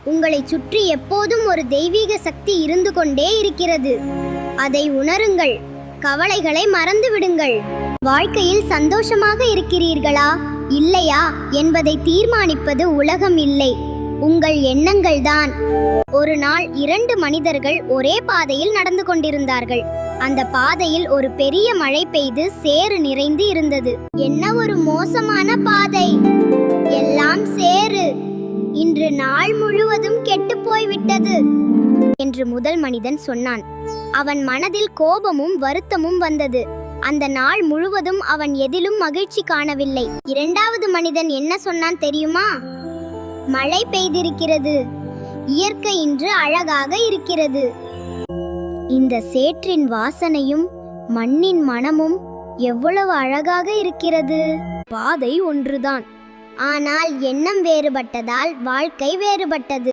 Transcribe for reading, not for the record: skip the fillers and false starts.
உங்களைச் சுற்றி எப்போதும் ஒரு தெய்வீக சக்தி இருந்து கொண்டே இருக்கிறது. அதை உணருங்கள். கவலைகளை மறந்து விடுங்கள். வாழ்க்கையில் சந்தோஷமாக இருக்கிறீர்களா இல்லையா என்பதை தீர்மானிப்பது உலகம் இல்லை, உங்கள் எண்ணங்கள்தான். ஒரு நாள் 2 மனிதர்கள் ஒரே பாதையில் நடந்து கொண்டிருந்தார்கள். அந்த பாதையில் ஒரு பெரிய மழை பெய்து சேறு நிறைந்து இருந்தது. என்ன ஒரு மோசமான பாதை! எல்லாம் சேறு! இன்று நாள் முழுவதும் கெட்டு போய்விட்டது என்று முதல் மனிதன் சொன்னான். அவன் மனதில் கோபமும் வருத்தமும் வந்தது. அந்த நாள் முழுவதும் அவன் எதிலும் மகிழ்ச்சி காணவில்லை. 2வது மனிதன் என்ன சொன்னான் தெரியுமா? மழை பெய்திருக்கிறது, இயற்கை இன்று அழகாக இருக்கிறது. இந்த சேற்றின் வாசனையும் மண்ணின் மனமும் எவ்வளவு அழகாக இருக்கிறது. பாதை ஒன்றுதான், ஆனால் எண்ணம் வேறுபட்டதால் வாழ்க்கை வேறுபட்டது.